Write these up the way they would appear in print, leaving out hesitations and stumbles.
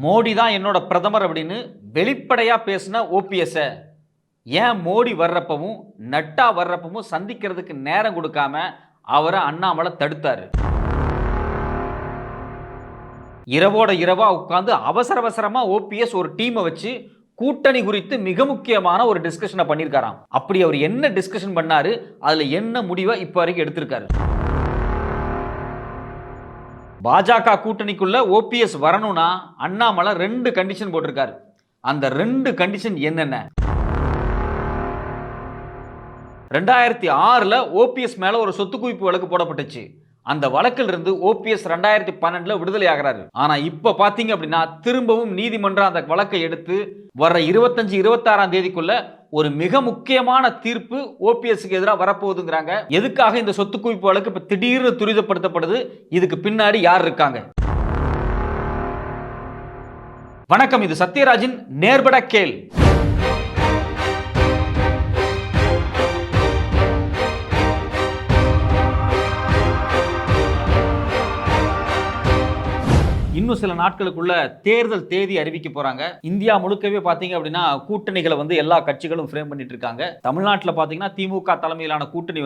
மோடி தான் என்னோட பிரதமர் அப்படின்னு வெளிப்படையா பேசின ஓபிஎஸ் ஏன் மோடி வர்றப்பவும் நட்டா வர்றப்பவும் சந்திக்கிறதுக்கு நேரம் கொடுக்காம அவரை அண்ணாமலை தடுத்தாரு. இரவோட இரவா உட்கார்ந்து அவசர அவசரமா ஓபிஎஸ் ஒரு டீமை வச்சு கூட்டணி குறித்து மிக முக்கியமான ஒரு டிஸ்கஷனை பண்ணியிருக்காராம். அப்படி அவர் என்ன டிஸ்கஷன் பண்ணாரு, அதுல என்ன முடிவை இப்ப வரைக்கும் எடுத்திருக்காரு. பாஜக கூட்டணிக்குள்ள ஓபிஎஸ் வரணும்னா அண்ணாமலை 2 கண்டிஷன் போட்டிருக்காரு. அந்த 2 கண்டிஷன் என்னென்ன? 2006ல ஓபிஎஸ் மேல ஒரு சொத்து குவிப்பு வழக்கு போடப்பட்டுச்சு. அந்த வழக்கில் இருந்து ஓபிஎஸ் 2012ல விடுதலை ஆகிறாரு. ஆனா இப்ப பாத்தீங்க அப்படின்னா திரும்பவும் நீதிமன்றம் அந்த வழக்கை எடுத்து வர 25, 26ஆம் தேதிக்குள்ள ஒரு மிக முக்கியமான தீர்ப்பு ஓபிஎஸ்க்கு எதிராக வரப்போகுதுங்கிறாங்க. எதுக்காக இந்த சொத்து குவிப்பு வழக்கு இப்ப திடீர்னு துரிதப்படுத்தப்படுது? இதுக்கு பின்னாடி யார் இருக்காங்க? வணக்கம், இது சத்யராஜின் நேர்பட கேள். இன்னும் சில நாட்களுக்குள்ள தேர்தல் தேதி அறிவிக்க போறாங்க. இந்தியா முழுக்கவே பாத்தீங்க அப்படின்னா கூட்டணிகளை எல்லா கட்சிகளும் ஃப்ரேம் பண்ணிட்டு இருக்காங்க. தமிழ்நாட்டில் பாத்தீங்கன்னா திமுக தலைமையிலான கூட்டணி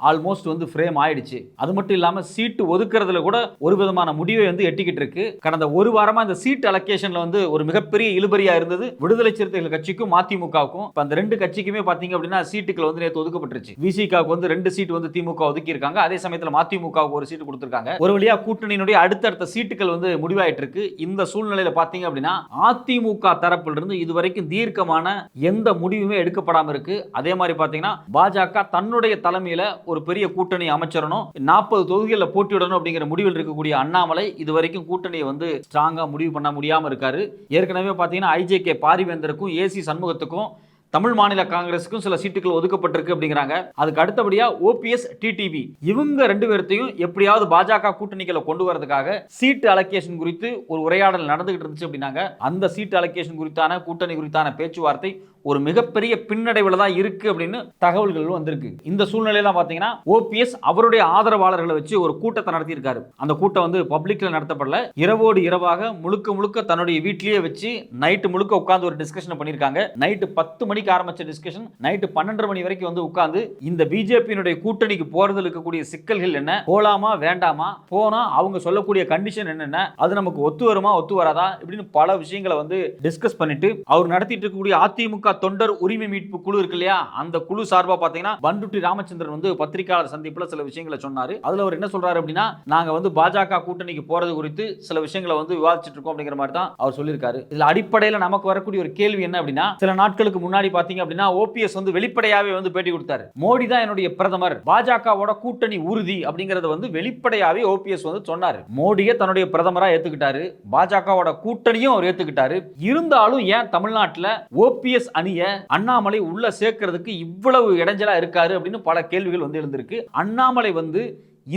ஆல்மோஸ்ட் ஃப்ரேம் ஆயிடுச்சு. அது மட்டும் இல்லாம சீட்டு ஒதுக்குறதுல கூட ஒரு விதமான முடிவை எட்டிக்கிட்டு இருக்கு. கடந்த ஒரு வாரமா இந்த சீட் அலோகேஷன்ல ஒரு மிகப்பெரிய இழுபறியா இருந்தது விடுதலை சிறுத்தைகள் கட்சிக்கும் மதிமுகவுக்கும். அந்த 2 கட்சிக்குமே பாத்தீங்க அப்படின்னா சீட்டுகள் நேற்று ஒதுக்கப்பட்டுருச்சு. விசிகாவுக்கு 2 சீட் திமுக ஒதுக்கி இருக்காங்க. அதே சமயத்தில் மதிமுகவுக்கு ஒரு சீட்டு கொடுத்திருக்காங்க. ஒரு வழியா கூட்டணியினுடைய அடுத்தடுத்த சீட்டுகள் முடிவாயிட்டு இருக்கு. இந்த சூழ்நிலையில பாத்தீங்க அப்படின்னா அதிமுக தரப்பில் இருந்து இதுவரைக்கும் தீர்க்கமான எந்த முடிவுமே எடுக்கப்படாம இருக்கு. அதே மாதிரி பாத்தீங்கன்னா பாஜக தன்னுடைய தலைமையில ஒரு பெரிய கூட்டணி அமைச்சரணும், 40 தொகுதிகளில் போட்டியிடணும் அப்படிங்கிற முடிவில் இருக்கக்கூடிய அண்ணாமலை இதுவரைக்கும் கூட்டணியை ஸ்ட்ராங்கா முடிவு பண்ண முடியாம இருக்காரு. ஏற்கனவே பாத்தீங்கன்னா ஐஜேகே பாரிவேந்தருக்கும் ஏசி சண்முகத்துக்கும் தமிழ் மாநில காங்கிரஸுக்கும் சில சீட்டுகள் ஒதுக்கப்பட்டிருக்கு அப்படிங்கிறாங்க. அதுக்கு அடுத்தபடியா ஓபிஎஸ், டிடிவி இவங்க 2 பேர்த்தையும் எப்படியாவது பாஜக கூட்டணிகளை கொண்டு வரதுக்காக சீட்டு அலோகேஷன் குறித்து ஒரு உரையாடல் நடந்துகிட்டு இருந்துச்சு அப்படின்னாங்க. அந்த சீட்டு அலோகேஷன் குறித்தான கூட்டணி குறித்தான பேச்சுவார்த்தை ஒரு மிகப்பெரிய பின்னடைவில் தான் இருக்கு அப்படின்னு தகவல்கள் வந்திருக்கு. இந்த சூழ்நிலையில பாத்தீங்கன்னா ஓபிஎஸ் அவருடைய ஆதரவாளர்களை வச்சு ஒரு கூட்டத்தை நடத்தி இருக்காரு. அந்த கூட்டம் பப்ளிக்ல நடத்தப்படல, இரவோடு இரவாக முழுக்க முழுக்க தன்னுடைய வீட்டிலேயே வச்சு நைட்டு முழுக்க உட்கார்ந்து ஒரு டிஸ்கஷன் பண்ணிருக்காங்க. நைட்டு 10 மணிக்கு ஆரம்பிச்ச டிஸ்கஷன் நைட்டு 12:30 மணி வரைக்கும் உட்கார்ந்து இந்த பிஜேபியினுடைய கூட்டணிக்கு போறதுல இருக்கக்கூடிய சிக்கல்கள் என்ன, போலாமா வேண்டாமா, போனா அவங்க சொல்லக்கூடிய கண்டிஷன் என்னென்ன, அது நமக்கு ஒத்து வருமா ஒத்து வராதா இப்படின்னு பல விஷயங்களை டிஸ்கஸ் பண்ணிட்டு அவர் நடத்திட்டு இருக்கக்கூடிய அதிமுக தொண்டர் உரிமை மீட்பு குழு இருக்கு இல்லையா, அந்த குழு சார்பா பாத்தீங்கன்னா பண்டுட்டி ராமச்சந்திரன் பத்திரிகையாளர் சந்திப்புல சில விஷயங்களை சொன்னாரு. அதுல அவர் என்ன சொல்றாரு அப்படின்னா, நாங்க பாஜக கூட்டணிக்கு போறது குறித்து சில விஷயங்களை விவாதிச்சுட்டு இருக்கோம் அப்படிங்கிற மாதிரி தான் அவர் சொல்லியிருக்காரு. இதுல அடிப்படையில் நமக்கு வரக்கூடிய ஒரு கேள்வி என்ன அப்படின்னா, சில நாட்களுக்கு முன்னாடி பாத்தீங்க அப்படின்னா ஓபிஎஸ் வெளிப்படையாவே பேட்டி கொடுத்தாரு. மோடி தான் என்னுடைய பிரதமர், பாஜகவோட கூட்டணி உறுதி அப்படிங்கறத வெளிப்படையாவே ஓபிஎஸ் சொன்னாரு. மோடியை தன்னுடைய பிரதமரா ஏத்துக்கிட்டாரு, பாஜகவோட கூட்டணியும் அவர் ஏத்துக்கிட்டாரு. இருந்தாலும் ஏன் தமிழ்நாட்டில் ஓபிஎஸ் அணிய அண்ணாமலை உள்ள சேர்க்கிறதுக்கு இவ்வளவு இடைஞ்சலா இருக்காரு அப்படின்னு பல கேள்விகள் எழுந்திருக்கு. அண்ணாமலை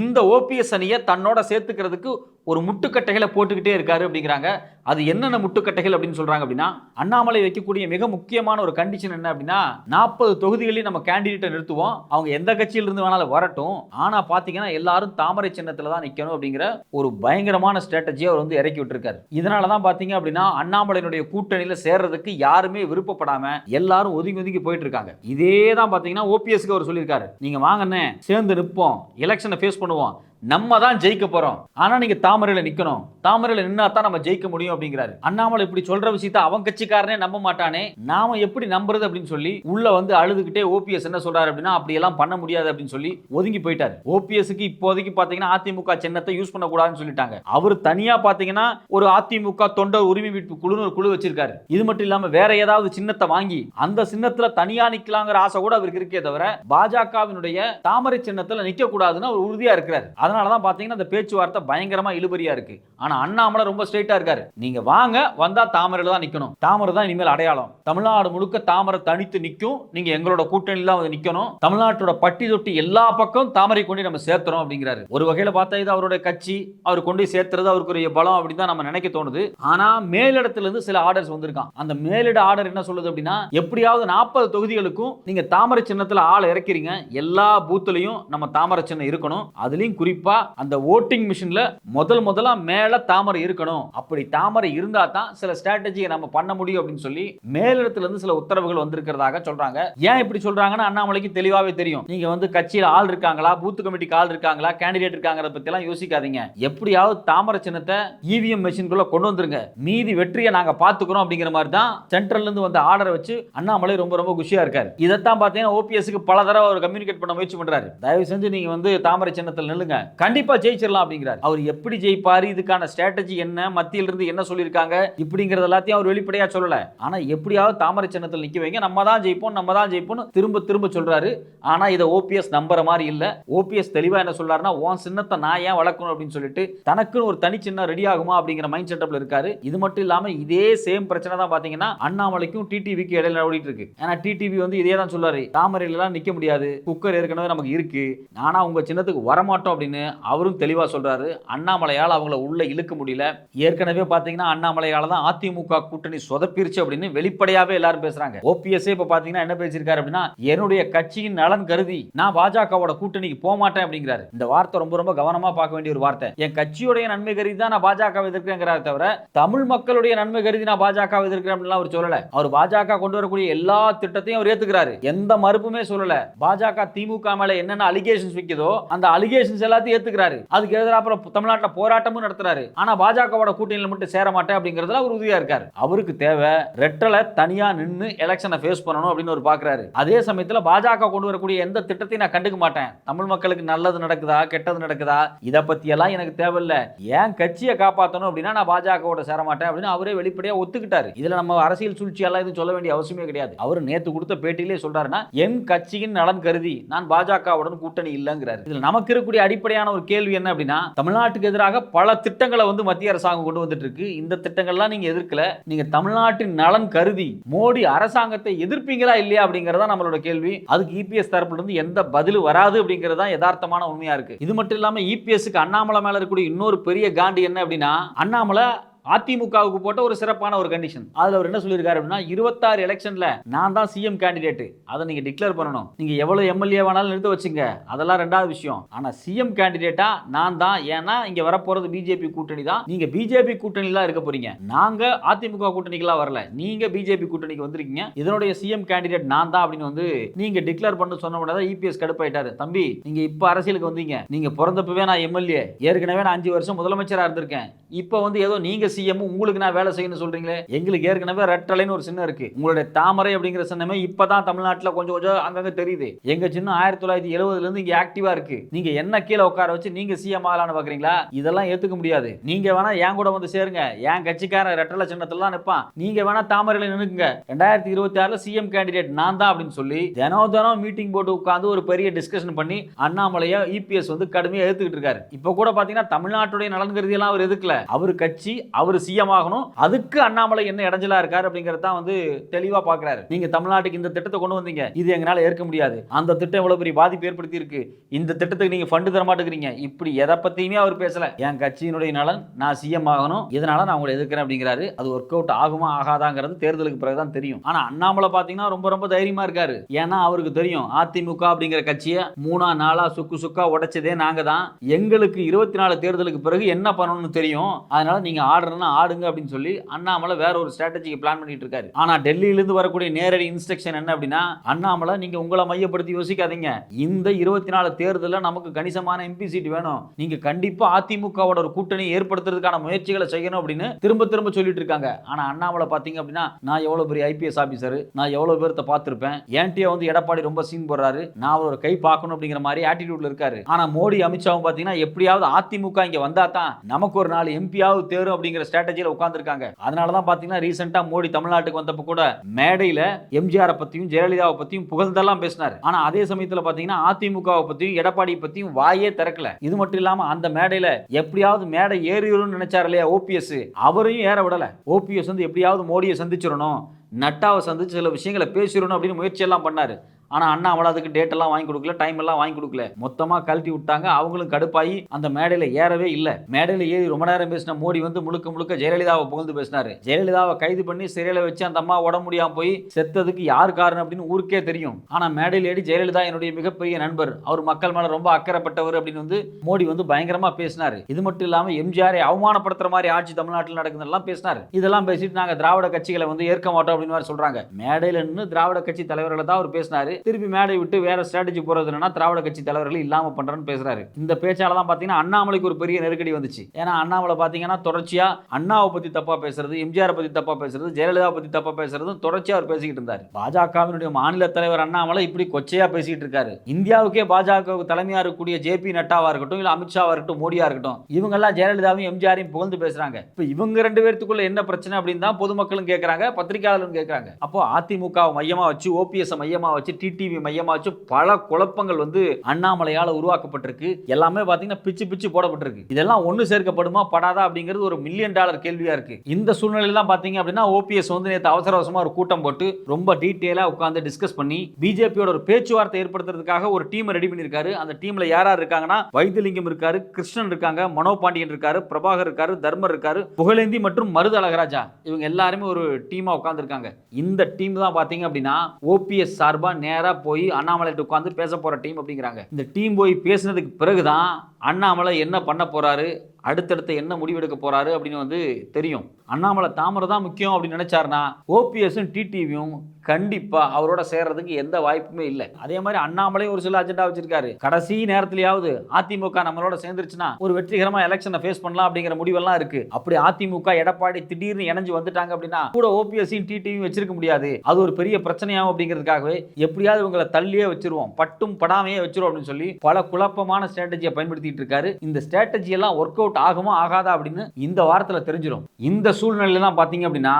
இந்த ஓபிஎஸ் அணியை தன்னோட சேர்த்துக்கிறதுக்கு ஒரு முட்டுக்கட்டைகளை போட்டுக்கிட்டே இருக்காரு அப்படிங்கிறாங்க. அது என்னென்ன முட்டுக்கட்டைகள் அப்படின்னு சொல்றாங்க அப்படின்னா, அண்ணாமலை வைக்கக்கூடிய மிக முக்கியமான ஒரு கண்டிஷன் என்ன அப்படின்னா, 40 தொகுதிகளில் நம்ம கேண்டிடேட்டை நிறுத்துவோம், அவங்க எந்த கட்சியில இருந்து வேணாலும் வரட்டும், ஆனா பாத்தீங்கன்னா எல்லாரும் தாமரை சின்னத்துல தான் நிக்கணும் அப்படிங்கிற ஒரு பயங்கரமான ஸ்ட்ராட்டஜியை அவர் இறக்கி விட்டுருக்காரு. இதனாலதான் பாத்தீங்க அப்படின்னா அண்ணாமலையினுடைய கூட்டணியில சேர்றதுக்கு யாருமே விருப்பப்படாம எல்லாரும் ஒதுங்கி ஒதுங்கி போயிட்டு இருக்காங்க. இதே தான் பாத்தீங்கன்னா ஓபிஎஸ்க்கு அவர் சொல்லியிருக்காரு, நீங்க வாங்கன்னு சேர்ந்து நிற்போம், எலெக்ஷனை ஃபேஸ் பண்ணுவோம், நம்ம தான் ஜெயிக்க போறோம், ஆனா நீங்க தாமரையில நிக்கணும், தாமரையில நின்னா தான் நம்ம ஜெயிக்க முடியும் அப்படிங்கிறாரு. அண்ணாமலை இப்படி சொல்ற விஷயத்தை அவன் கட்சிக்காரனே நம்ப மாட்டானே, நாம எப்படி நம்புறது அப்படின்னு சொல்லி உள்ள அழுதுகிட்டே ஓபிஎஸ் என்ன சொல்றாரு அப்படின்னா, அப்படி எல்லாம் பண்ண முடியாது அப்படின்னு சொல்லி ஒதுங்கி போயிட்டாரு. ஓபிஎஸ்க்கு இப்போதைக்கு பாத்தீங்கன்னா அதிமுக சின்னத்தை யூஸ் பண்ண கூடாதுன்னு சொல்லிட்டாங்க. அவர் தனியா பாத்தீங்கன்னா ஒரு அதிமுக தொண்டர் உரிமை மீட்பு குழுன்னு ஒரு குழு வச்சிருக்காரு. இது மட்டும் இல்லாம வேற ஏதாவது சின்னத்தை வாங்கி அந்த சின்னத்துல தனியா நிக்கலாங்கிற ஆசை கூட அவருக்கு இருக்கே தவிர பாஜகவினுடைய தாமரை சின்னத்துல நிக்க கூடாதுன்னு அவர் உறுதியா இருக்கிறார். அதனாலதான் பாத்தீங்கன்னா இந்த பேச்சுவார்த்தை பயங்கரமா இழுபறியா இருக்கு. ஆனா அண்ணாமலை ரொம்ப ஸ்ட்ரைட்டா இருக்காரு, நீங்க வாங்க, வந்தா தாமரையில தான் நிக்கணும், தாமரை தான் இனிமேல் அடையாளம், தமிழ்நாடு முழுக்க தாமரை தனித்து நிக்கும், நீங்க எங்களோட கூட்டணியில தான் நிக்கணும், தமிழ்நாட்டோட பட்டி தொட்டி எல்லா பக்கம் தாமரை கொண்டு நம்ம சேர்த்துறோம் அப்படிங்கிறாரு. ஒரு வகையில பார்த்தா இது அவருடைய கட்சி, அவர் கொண்டு சேர்த்துறது அவருக்கு பலம் அப்படின்னு தான் நம்ம நினைக்க தோணுது. ஆனா மேலிடத்துல இருந்து சில ஆர்டர்ஸ் வந்திருக்கான். அந்த மேலிட ஆர்டர் என்ன சொல்லுது அப்படின்னா, எப்படியாவது 40 தொகுதிகளுக்கும் நீங்க தாமரை சின்னத்துல ஆளை இறக்கிறீங்க, எல்லா பூத்துலயும் நம்ம தாமரை சின்னம் இருக்கணும், அதுலயும் குறிப்பா குறிப்பா அந்த ஓட்டிங் மிஷின்ல முதல்ல மேல தாமரை இருக்கணும். அப்படி தாமரை இருந்தா தான் சில ஸ்ட்ராட்டஜியை நம்ம பண்ண முடியும் அப்படின்னு சொல்லி மேலிடத்துல இருந்து சில உத்தரவுகள் வந்திருக்கிறதாக சொல்றாங்க. ஏன் இப்படி சொல்றாங்கன்னா அண்ணாமலைக்கு தெளிவாவே தெரியும். நீங்க வந்து கட்சியில் ஆள் இருக்காங்களா, பூத் கமிட்டிக்கு ஆள் இருக்காங்களா, கேண்டிடேட் இருக்காங்கறத பத்தி எல்லாம் யோசிக்காதீங்க. எப்படியாவது தாமரை சின்னத்தை இவிஎம் மெஷின்குள்ள கொண்டு வந்துருங்க, மீதி வெற்றியை நாங்க பாத்துக்கிறோம் அப்படிங்கிற மாதிரி தான் சென்ட்ரல்ல இருந்து வந்த ஆர்டரை வச்சு அண்ணாமலை ரொம்ப ரொம்ப குஷியா இருக்காரு. இதைத்தான் பார்த்தீங்கன்னா ஓபிஎஸ்க்கு பல தடவை அவர் கம்யூனிகேட் பண்ண முயற்சி பண்றாரு. தயவு செஞ்சு நீங்க வந்து தாமரை சின்னத்தில் நில்லுங்க, கண்டிப்பா ஜெயிச்சிடலாம் அப்படிங்கிறார். அவர் எப்படி ஜெயிப்பாரு, இதுக்கான ஸ்ட்ராட்டஜி என்ன, மத்தியில இருந்து என்ன சொல்லியிருக்காங்க இப்படிங்கிறது எல்லாத்தையும் அவர் வெளிப்படையா சொல்லல. ஆனா எப்படியாவது தாமரை சின்னத்தில் நிக்க வைங்க, நம்ம தான் ஜெயிப்போம் திரும்ப திரும்ப சொல்றாரு. ஆனா இதை ஓபிஎஸ் நம்புற மாதிரி இல்ல. ஓபிஎஸ் தெளிவா என்ன சொல்றாருன்னா, உன் சின்னத்தை நான் ஏன் வளர்க்கணும் அப்படின்னு சொல்லிட்டு தனக்குன்னு ஒரு தனி சின்னம் ரெடி ஆகுமா அப்படிங்கிற மைண்ட் செட்டப்ல இருக்காரு. இது மட்டும் இல்லாம இதே சேம் பிரச்சனை தான் பாத்தீங்கன்னா அண்ணாமலைக்கும் டிடிவிக்கு இடையில ஓடிட்டு இருக்கு. ஏன்னா டிடிவி வந்து இதே தான் சொல்றாரு, தாமரையில எல்லாம் நிக்க முடியாது, குக்கர் ஏற்கனவே நமக்கு இருக்கு, ஆனா உங்க சின்னத்துக்கு வரமாட்டோம் அப்படின்னு அவரும் தெளிவா சொல்றாரு. அண்ணாமலையால் அவங்கள உள்ள இழுக்க முடியல. ஏற்கனவே பாத்தீங்கன்னா அண்ணாமலையால தான் அதிமுக கூட்டணி சொதப்பிருச்சு அப்படின்னு வெளிப்படையாவே எல்லாரும் பேசுறாங்க. ஓபிஎஸ் இப்ப பாத்தீங்கன்னா என்ன பேசியிருக்காரு அப்படின்னா, என்னுடைய கட்சியின் நலன் கருதி நான் பாஜகவோட கூட்டணிக்கு போக மாட்டேன் அப்படிங்கிறாரு. இந்த வார்த்தை ரொம்ப ரொம்ப கவனமா பார்க்க வேண்டிய ஒரு வார்த்தை. என் கட்சியுடைய நன்மை கருதி தான் நான் பாஜக எதிர்க்கிறேங்கிறாரு தவிர தமிழ் மக்களுடைய நன்மை கருதி நான் பாஜக எதிர்க்கிறேன் அப்படின்னு அவர் சொல்லல. அவர் பாஜக கொண்டு வரக்கூடிய எல்லா திட்டத்தையும் அவர் ஏத்துக்கிறாரு, எந்த மறுப்புமே சொல்லல. பாஜக திமுக மேல என்னென்ன அலிகேஷன்ஸ் வைக்குதோ அந்த அலிகேஷன்ஸ் எல்லாத்தையும் ஏத்துக்கிறாரு. அதுக்கு எதிராக தமிழ்நாட்டில் போராட்டமும் நடத்துறாரு. ஆனா பாஜகவோட கூட்டணியில மட்டும் சேர மாட்டேன் அப்படிங்கறதுல அவர் உறுதியா இருக்காரு. அவருக்கு தேவை ரெட்டலை தனியா நின்னு எலெக்ஷனை ஃபேஸ் பண்ணணும் அப்படின்னு அவர் பாக்குறாரு. அதே சமயத்துல பாஜக கொண்டு வரக்கூடிய எந்த திட்டத்தையும் நான் கண்டுக்க மாட்டேன், தமிழ் மக்களுக்கு நல்லது நடக்குதா கெட்டது நடக்குதா இதை பத்தி எல்லாம் எனக்கு தேவையில்லை, என் கட்சியை காப்பாற்றணும் அப்படின்னா நான் பாஜகவோட சேர மாட்டேன் அப்படின்னு அவரே வெளிப்படையா ஒத்துக்கிட்டாரு. இதுல நம்ம அரசியல் சூழ்ச்சியெல்லாம் இது சொல்ல வேண்டிய அவசியமே கிடையாது. அவர் நேத்து கொடுத்த பேட்டியிலே சொல்றாருன்னா, என் கட்சியின் நலன் கருதி நான் பாஜகவுடன் கூட்டணி இல்லைங்கிறாரு. இதுல நமக்கு இருக்கக்கூடிய அடிப்படையான ஒரு கேள்வி என்ன அப்படின்னா, தமிழ்நாட்டுக்கு எதிராக பல திட்டங்களை வந்து மத்திய அரசாங்கம் கொண்டு வந்துட்டு இருக்கு. இந்த திட்டங்கள்லாம் நீங்க எதிர்க்கல, நீங்க தமிழ்நாட்டின் நலன் கருதி மோடி அரசாங்கத்தை எதிர்ப்பீங்களா இல்லையா அப்படிங்கறதா நம்மளோட கேள்வி. அதுக்கு இபிஎஸ் தரப்புல இருந்து எந்த பதிலும் வராது அப்படிங்கறதா யதார்த்தமான உண்மையா இருக்கு. இது மட்டும் இல்லாம இபிஎஸ்க்கு அண்ணாமலை மேல இருக்கக்கூடிய இன்னொரு பெரிய காண்டி என்ன அப்படின்னா, அண்ணாமலை அதிமுகவுக்கு போட்ட ஒரு சிறப்பான ஒரு கண்டிஷன். அதுல அவர் என்ன சொல்லியிருக்காரு அப்படின்னா, 26 எலெக்ஷன்ல நான் தான் சிஎம் கேண்டிடேட், அதை நீங்க டிக்ளேர் பண்ணணும். நீங்க எவ்வளவு எம்எல்ஏ வேணாலும் நிறுத்த வச்சுங்க, அதெல்லாம் ரெண்டாவது விஷயம். ஆனா சிஎம் கேண்டிடேட்டா நான் தான், ஏன்னா இங்க வரப்போறது பிஜேபி கூட்டணி தான், நீங்க பிஜேபி கூட்டணிலாம் இருக்க போறீங்க, நாங்க அதிமுக கூட்டணிக்கெல்லாம் வரல, நீங்க பிஜேபி கூட்டணிக்கு வந்திருக்கீங்க, இதனுடைய சிஎம் கேண்டிடேட் நான் தான் அப்படின்னு வந்து நீங்க டிக்ளேர் பண்ண சொன்ன உடனே இபிஎஸ் கடுப்பாயிட்டாரு. தம்பி நீங்க இப்ப அரசியலுக்கு வந்தீங்க, நீங்க பிறந்தப்பவே நான் எம்எல்ஏ, ஏற்கனவே நான் 5 வருஷம் முதலமைச்சரா இருந்திருக்கேன், இப்ப வந்து ஏதோ நீங்க சிஎம் உங்களுக்கு நான் வேலை செய்யணும் சொல்றீங்களே, எங்களுக்கு ஏற்கனவே ரெட்டலைன்னு ஒரு சின்னம் இருக்கு, உங்களுடைய தாமரை அப்படிங்கிற சின்னமே இப்பதான் தமிழ்நாட்டில் கொஞ்சம் கொஞ்சம் அங்கங்க தெரியுது, எங்க சின்னம் 1970ல இருந்து இங்க ஆக்டிவா இருக்கு, நீங்க என்ன கீழே உட்கார வச்சு நீங்க சிஎம் ஆகலான்னு பாக்குறீங்களா, இதெல்லாம் ஏத்துக்க முடியாது. நீங்க வேணா என் கூட வந்து சேருங்க, என் கட்சிக்காரன் ரெட்டலை சின்னத்துல தான் நிற்பான், நீங்க வேணா தாமரையில நின்னுக்குங்க, 2026ல சிஎம் கேண்டிடேட் நான் தான் அப்படின்னு சொல்லி தினம் மீட்டிங் போட்டு உட்கார்ந்து ஒரு பெரிய டிஸ்கஷன் பண்ணி அண்ணாமலையா இபிஎஸ் வந்து கடுமையா ஏத்துக்கிட்டு இருக்காரு. இப்ப கூட பாத்தீங்கன்னா தமிழ்நாட்டுடைய நலன் கருதி எல்லாம் அவர் எதுக்கல, அவர் கட்சி அவர் சிஎம் ஆகணும், அதுக்கு அண்ணாமலை என்ன இடைஞ்சலா இருக்காரு அப்படிங்கறத வந்து தெளிவா பாக்குறாரு. நீங்க தமிழ்நாட்டுக்கு இந்த திட்டத்தை கொண்டு வந்தீங்க, இது எங்களால ஏற்க முடியாது, அந்த திட்டம் எவ்வளவு பெரிய பாதிப்பு ஏற்படுத்தி இருக்கு, இந்த திட்டத்துக்கு நீங்க ஃபண்ட் தர மாட்டேங்கிறீங்க, இப்படி எதை பத்தியுமே அவர் பேசல. என் கட்சியினுடைய நலன், நான் சிஎம் ஆகணும், இதனால நான் உங்களை எதிர்க்கிறேன் அப்படிங்கிறாரு. அது ஒர்க் அவுட் ஆகுமா ஆகாதாங்கிறது தேர்தலுக்கு பிறகுதான் தெரியும். ஆனா அண்ணாமலை பாத்தீங்கன்னா ரொம்ப ரொம்ப தைரியமா இருக்காரு. ஏன்னா அவருக்கு தெரியும் அதிமுக அப்படிங்கிற கட்சியை 3 சுக்கா உடைச்சதே நாங்க தான், எங்களுக்கு 24 தேர்தலுக்கு பிறகு என்ன பண்ணணும்னு தெரியும், அதனால நீங்க ஆர்டர்னா ஆடுங்க அப்படின்னு சொல்லி அண்ணாமலை வேற ஒரு ஸ்ட்ராட்டஜிக்கு பிளான் பண்ணிட்டு இருக்காரு. ஆனா டெல்லியில இருந்து வரக்கூடிய நேரடி இன்ஸ்ட்ரக்ஷன் என்ன அப்படின்னா, அண்ணாமலை நீங்க உங்களை மையப்படுத்தி யோசிக்காதீங்க, இந்த 24 தேர்தலில் நமக்கு கணிசமான எம்பி சீட் வேணும், நீங்க கண்டிப்பா அதிமுகவோட ஒரு கூட்டணி ஏற்படுத்துறதுக்கான முயற்சிகளை செய்யணும் அப்படின்னு திரும்ப திரும்ப சொல்லிட்டு இருக்காங்க. ஆனா அண்ணாமலை பாத்தீங்க அப்படின்னா, நான் எவ்வளவு பெரிய ஐபிஎஸ் ஆபீசர், நான் எவ்வளவு பேர்த்த பார்த்திருப்பேன், என்கிட்ட வந்து எடப்பாடி ரொம்ப சீன் போடுறாரு, நான் ஒரு கை பார்க்கணும் அப்படிங்கிற மாதிரி ஆட்டிடியூட்ல இருக்காரு. ஆனா மோடி அமித்ஷாவும் பாத்தீங்கன்னா எப்படியாவது அதிமுக இங்க வந்தா தான் நமக்கு ஒரு 4 எம்பியாவது தேரும் அப்படிங்கிற ஸ்ட்ராட்டஜியில உட்கார்ந்திருக்காங்க. அதனாலதான் பாத்தீங்கன்னா ரீசெண்டா மோடி தமிழ்நாட்டுக்கு வந்தப்ப கூட மேடையில எம்ஜிஆர் பத்தியும் ஜெயலலிதாவை பத்தியும் புகழ்ந்தெல்லாம் பேசினார். ஆனா அதே சமயத்துல பாத்தீங்கன்னா அதிமுகவை பத்தியும் எடப்பாடி பத்தியும் வாயே திறக்கல. இது மட்டும் இல்லாம அந்த மேடையில எப்படியாவது மேடை ஏறிடும் நினைச்சார் இல்லையா ஓபிஎஸ், அவரையும் ஏற விடல. ஓபிஎஸ் வந்து எப்படியாவது மோடியை சந்திச்சிடணும், நட்டாவை சந்திச்சு சில விஷயங்களை பேசிடணும் அப்படின்னு முயற்சி எல்லாம் பண்ணாரு. ஆனா அண்ணாமலை அதுக்கு டேட் எல்லாம் வாங்கி கொடுக்கல, டைம் எல்லாம் வாங்கி கொடுக்கல, மொத்தமா கழட்டி விட்டாங்க. அவங்களும் கடுப்பாயி அந்த மேடையில ஏறவே இல்லை. மேடையில ஏறி ரொம்ப நேரம் பேசின மோடி வந்து முழுக்க முழுக்க ஜெயலலிதாவை புகழ்ந்து பேசினாரு. ஜெயலலிதாவை கைது பண்ணி சிறையில வச்சு அந்த அம்மா உடம்பு முடியாம போய் செத்ததுக்கு யார் காரணம் அப்படின்னு ஊருக்கே தெரியும். ஆனா மேடையில் ஏறி ஜெயலலிதா என்னுடைய மிகப்பெரிய நண்பர், அவர் மக்கள் மேல ரொம்ப அக்கறைப்பட்டவர் அப்படின்னு வந்து மோடி வந்து பயங்கரமா பேசினாரு. இது மட்டும் இல்லாம எம்ஜிஆரை அவமானப்படுத்துற மாதிரி ஆட்சி தமிழ்நாட்டில் நடக்குதுலாம் பேசினாரு. இதெல்லாம் பேசிட்டு நாங்க திராவிட கட்சிகளை வந்து ஏற்க மாட்டோம் அப்படின்னு சொல்றாங்க. மேடையில நின்று திராவிட கட்சி தலைவர்களை தான் அவர் பேசினாரு. திருப்பி மேடை விட்டு வேற ஸ்ட்ராட்டஜி போறது என்னன்னா திராவிட கட்சி தலைவர்கள் இல்லாம பண்றேன்னு பேசுறாரு. இந்த பேச்சால தான் பாத்தீங்கன்னா அண்ணாமலைக்கு ஒரு பெரிய நெருக்கடி வந்துச்சு. ஏன்னா அண்ணாமலை பாத்தீங்கன்னா தொடர்ச்சியா அண்ணாவை பத்தி தப்பா பேசுறது, எம்ஜிஆர் பத்தி தப்பா பேசுறது, ஜெயலலிதா பத்தி தப்பா பேசுறது தொடர்ச்சியா அவர் பேசிக்கிட்டு இருந்தார். பாஜகவினுடைய மாநில தலைவர் அண்ணாமலை இப்படி கொச்சையா பேசிட்டு இருக்காரு. இந்தியாவுக்கே பாஜக தலைமையா இருக்கக்கூடிய ஜேபி நட்டாவா இருக்கட்டும், இல்ல அமித்ஷாவா இருக்கட்டும், மோடியா இருக்கட்டும், இவங்க எல்லாம் ஜெயலலிதாவையும் எம்ஜிஆரையும் புகழ்ந்து பேசுறாங்க. இப்ப இவங்க ரெண்டு பேருக்குள்ள என்ன பிரச்சனை அப்படின்னு தான் பொதுமக்களும் கேட்கறாங்க, பத்திரிகையாளர்களும் கேட்கறாங்க. அப்போ அதிமுக மையமா வச்சு, ஓபிஎஸ் மையமா வச்சு, டிடிவி மையமா வச்சு பல குழப்பங்கள் வந்து அண்ணாமலையால உருவாக்கப்பட்டிருக்கு. எல்லாமே பாத்தீங்கன்னா பிச்சு பிச்சு போடப்பட்டிருக்கு. இதெல்லாம் ஒன்னு சேர்க்கப்படுமா படாதா அப்படிங்கிறது ஒரு $1 மில்லியன் கேள்வியா இருக்கு. இந்த சூழ்நிலையில தான் பாத்தீங்க அப்படின்னா ஓபிஎஸ் வந்து நேற்று அவசர அவசரமா ஒரு கூட்டம் போட்டு ரொம்ப டீடைலா உட்கார்ந்து டிஸ்கஸ் பண்ணி பிஜேபியோட ஒரு பேச்சுவார்த்தை ஏற்படுத்துறதுக்காக ஒரு டீம் ரெடி பண்ணிருக்காரு. அந்த டீம்ல யார் யார் இருக்காங்கன்னா வைத்திலிங்கம் இருக்காரு, கிருஷ்ணன் இருக்காங்க, மனோ பாண்டியன் இருக்காரு, பிரபாகர் இருக்காரு, தர்மர் இருக்காரு, புகழேந்தி மற்றும் மருது அழகராஜா, இவங்க எல்லாருமே ஒரு டீமா உட்கார்ந்து இருக்காங்க. இந்த டீம் தான் பாத்தீங்க அப்படின்னா ஓபிஎஸ் சார்பா நேரா போய் அண்ணாமலை உட்கார்ந்து பேச போற டீம் அப்படிங்கிறாங்க. இந்த டீம் போய் பேசினதுக்கு பிறகுதான் அண்ணாமலை என்ன பண்ண போறாரு, அடுத்தடுத்து என்ன முடிவெடுக்க போறாரு அப்படின்னு வந்து தெரியும். அண்ணாமலை தாமரை தான் முக்கியம் அப்படின்னு நினைச்சாருன்னா ஓபிஎஸும் டிடிவியும் கண்டிப்பா அவரோட சேர்றதுக்கு எந்த வாய்ப்புமே இல்லை. அதே மாதிரி அண்ணாமலை ஒரு சில அஜெண்டா வச்சிருக்காரு. கடைசி நேரத்திலேயாவது அதிமுக நம்மளோட சேர்ந்துருச்சுன்னா ஒரு வெற்றிகரமா எலெக்ஷனை ஃபேஸ் பண்ணலாம் அப்படிங்கிற முடிவெல்லாம் இருக்கு. அப்படி அதிமுக எடப்பாடி திடீர்னு இணைஞ்சு வந்துட்டாங்க அப்படின்னா கூட ஓபிஎஸ்ஸையும் டிடிவியும் வச்சிருக்க முடியாது, அது ஒரு பெரிய பிரச்சனையாகும் அப்படிங்கிறதுக்காகவே எப்படியாவது இவங்களை தள்ளியே வச்சிருவோம், பட்டும் படாமையே வச்சிருவோம் அப்படின்னு சொல்லி பல குழப்பமான ஸ்ட்ராட்டஜியை பயன்படுத்திட்டு இருக்காரு. இந்த ஸ்ட்ராட்டஜி எல்லாம் ஒர்க் அவுட் ஆகுமா ஆகாதா அப்படின்னு இந்த வாரத்தில் தெரிஞ்சிடும். இந்த சூழ்நிலையில தான் பாத்தீங்க அப்படின்னா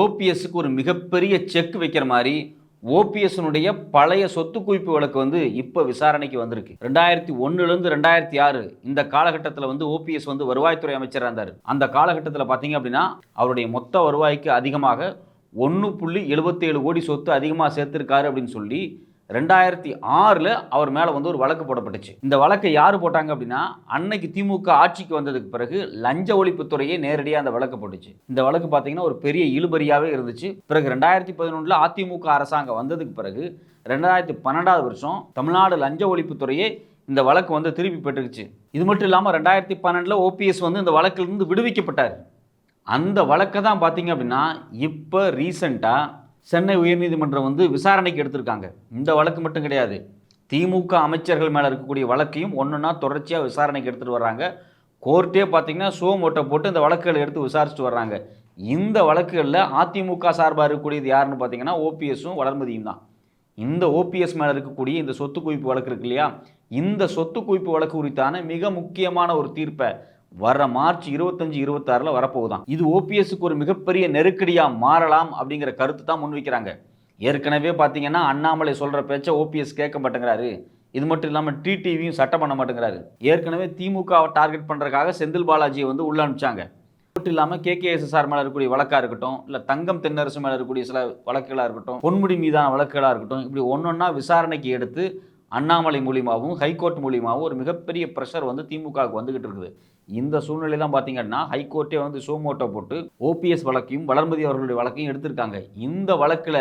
ஓபிஎஸ்க்கு ஒரு மிகப்பெரிய செக் வைக்கிற மாதிரி ஓபிஎஸ்னுடைய பழைய சொத்து குவிப்பு வழக்கு வந்து இப்ப விசாரணைக்கு வந்திருக்கு. 2001 இருந்து 2006 இந்த காலகட்டத்தில் வந்து ஓபிஎஸ் வந்து வருவாய்த்துறை அமைச்சராக இருந்தார். அந்த காலகட்டத்தில் பாத்தீங்க அப்படின்னா அவருடைய மொத்த வருவாய்க்கு அதிகமாக 1.77 கோடி சொத்து அதிகமாக சேர்த்திருக்காரு அப்படின்னு சொல்லி 2006 அவர் மேல வந்து ஒரு வழக்கு போடப்பட்டுச்சு. இந்த வழக்கை யாரு போட்டாங்க அப்படின்னா அன்னைக்கு திமுக ஆட்சிக்கு வந்ததுக்கு பிறகு லஞ்ச ஒழிப்புத்துறையே நேரடியாக அந்த வழக்கு போட்டுச்சு. இந்த வழக்கு பார்த்தீங்கன்னா ஒரு பெரிய இழுபறியாவே இருந்துச்சு. பிறகு 2011 அதிமுக அரசாங்கம் வந்ததுக்கு பிறகு 2012 வருஷம் தமிழ்நாடு லஞ்ச ஒழிப்புத்துறையே இந்த வழக்கு வந்து திருப்பி பெற்றுச்சு. இது மட்டும் இல்லாமல் 2012 ஓபிஎஸ் வந்து இந்த வழக்கிலிருந்து விடுவிக்கப்பட்டார். அந்த வழக்கை தான் பார்த்தீங்க அப்படின்னா இப்போ ரீசெண்டாக சென்னை உயர்நீதிமன்றம் வந்து விசாரணைக்கு எடுத்திருக்காங்க. இந்த வழக்கு மட்டும் கிடையாது, திமுக அமைச்சர்கள் மேலே இருக்கக்கூடிய வழக்கையும் ஒன்றுனா தொடர்ச்சியாக விசாரணைக்கு எடுத்துகிட்டு வர்றாங்க. கோர்ட்டே பார்த்தீங்கன்னா சோமோட்டை போட்டு இந்த வழக்குகளை எடுத்து விசாரிச்சுட்டு வர்றாங்க. இந்த வழக்குகளில் அதிமுக சார்பாக இருக்கக்கூடியது யாருன்னு பார்த்தீங்கன்னா ஓபிஎஸும் வளர்மதியும் தான். இந்த ஓபிஎஸ் மேலே இருக்கக்கூடிய இந்த சொத்து குவிப்பு வழக்கு இருக்கு இல்லையா, இந்த சொத்து குவிப்பு வழக்கு குறித்தான மிக முக்கியமான ஒரு தீர்ப்பை வர மார்ச் 25-26 வரப்போகுதான். இது ஓபிஎஸ்க்கு ஒரு மிகப்பெரிய நெருக்கடியா மாறலாம் அப்படிங்கிற கருத்து தான் முன்வைக்கிறாங்க. ஏற்கனவே பார்த்தீங்கன்னா அண்ணாமலை சொல்ற பேச்சை ஓபிஎஸ் கேட்க மாட்டேங்கிறாரு. இது மட்டும் இல்லாமல் டிடிவியும் சட்டம் பண்ண மாட்டேங்கிறாரு. ஏற்கனவே திமுகவை டார்கெட் பண்றதுக்காக செந்தில் பாலாஜியை வந்து உள்ள அனுப்பிச்சாங்க. மட்டும் இல்லாமல் கேகேஎஸ்எஸ்ஆர் மேலே இருக்கக்கூடிய வழக்காக இருக்கட்டும், இல்லை தங்கம் தென்னரசு மேலே இருக்கக்கூடிய சில வழக்குகளாக இருக்கட்டும், பொன்முடி மீதான வழக்குகளாக இருக்கட்டும், இப்படி ஒன்னொன்னா விசாரணைக்கு எடுத்து அண்ணாமலை மூலியமாகவும் ஹைகோர்ட் மூலியமாகவும் ஒரு மிகப்பெரிய ப்ரெஷர் வந்து திமுகவுக்கு வந்துகிட்டு இருக்குது. இந்த சூழ்நிலை தான் பார்த்தீங்கன்னா ஹைகோர்ட்டே வந்து சோமோட்டோ போட்டு ஓபிஎஸ் வழக்கையும் வளர்மதி அவர்களுடைய வழக்கையும் எடுத்திருக்காங்க. இந்த வழக்கில்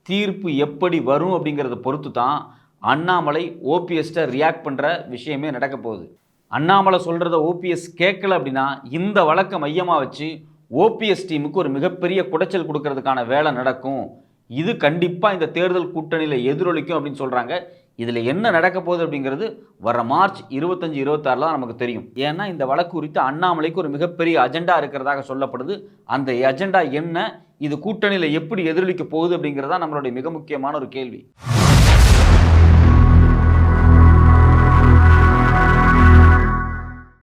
தீர்ப்பு எப்படி வரும் அப்படிங்கிறத பொறுத்து தான் அண்ணாமலை ஓபிஎஸ்ட்டை ரியாக்ட் பண்ணுற விஷயமே நடக்க போகுது. அண்ணாமலை சொல்கிறத ஓபிஎஸ் கேட்கல அப்படின்னா இந்த வழக்கை மையமாக வச்சு ஓபிஎஸ் டீமுக்கு ஒரு மிகப்பெரிய குடைச்சல் கொடுக்கறதுக்கான வேலை நடக்கும். இது கண்டிப்பாக இந்த தேர்தல் கூட்டணியில் எதிரொலிக்கும் அப்படின்னு சொல்கிறாங்க. இதில் என்ன நடக்க போகுது அப்படிங்கிறது வர மார்ச் 25-26 தான் நமக்கு தெரியும். ஏன்னா இந்த வழக்கு குறித்து அண்ணாமலைக்கு ஒரு மிகப்பெரிய அஜெண்டா இருக்கிறதாக சொல்லப்படுது. அந்த அஜெண்டா என்ன, இது கூட்டணியில் எப்படி எதிரொலிக்க போகுது அப்படிங்கிறதா நம்மளுடைய மிக முக்கியமான ஒரு கேள்வி.